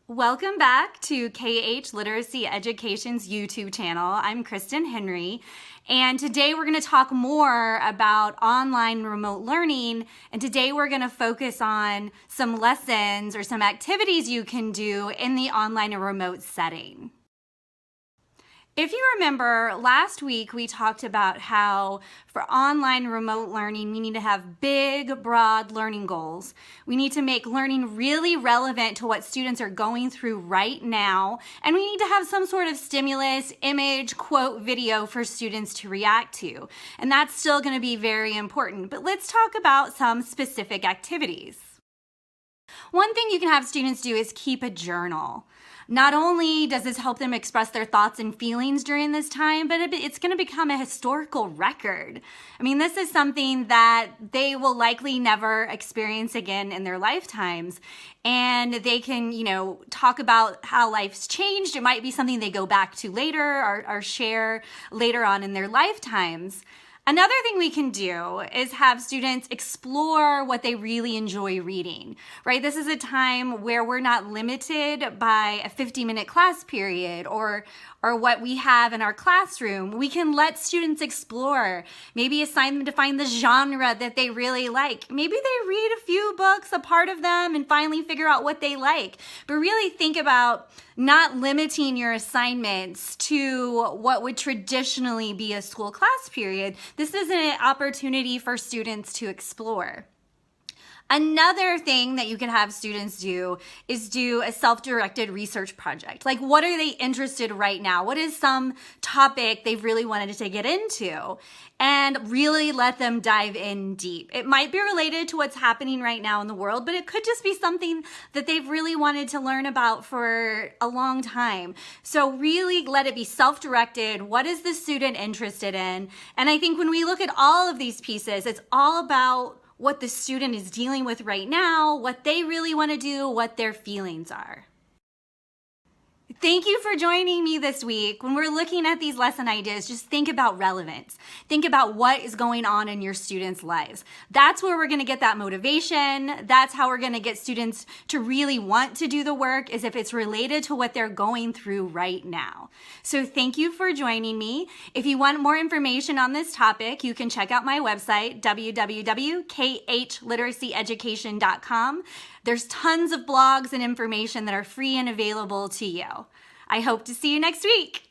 Welcome back to KH Literacy Education's YouTube channel. I'm Kristen Henry, and today we're going to talk more about online remote learning, and today we're going to focus on some lessons or some activities you can do in the online and remote setting. If you remember, last week we talked about how for online remote learning, we need to have big, broad learning goals. We need to make learning really relevant to what students are going through right now, and we need to have some sort of stimulus, image, quote, video for students to react to. And that's still going to be very important. But let's talk about some specific activities. One thing you can have students do is keep a journal. Not only does this help them express their thoughts and feelings during this time, but it's going to become a historical record. I mean, this is something that they will likely never experience again in their lifetimes. And they can, talk about how life's changed. It might be something they go back to later or share later on in their lifetimes. Another thing we can do is have students explore what they really enjoy reading, right? This is a time where we're not limited by a 50-minute class period or what we have in our classroom. We can let students explore, maybe assign them to find the genre that they really like. Maybe they read a few books, a part of them, and finally figure out what they like. But really think about not limiting your assignments to what would traditionally be a school class period. This is an opportunity for students to explore. Another thing that you can have students do is do a self-directed research project. Like, what are they interested right now? What is some topic they've really wanted to get into? And really let them dive in deep. It might be related to what's happening right now in the world, but it could just be something that they've really wanted to learn about for a long time. So really let it be self-directed. What is the student interested in? And I think when we look at all of these pieces, it's all about what the student is dealing with right now, what they really want to do, what their feelings are. Thank you for joining me this week. When we're looking at these lesson ideas, just think about relevance. Think about what is going on in your students' lives. That's where we're going to get that motivation. That's how we're going to get students to really want to do the work, is if it's related to what they're going through right now. So thank you for joining me. If you want more information on this topic, you can check out my website, www.khliteracyeducation.com. There's tons of blogs and information that are free and available to you. I hope to see you next week.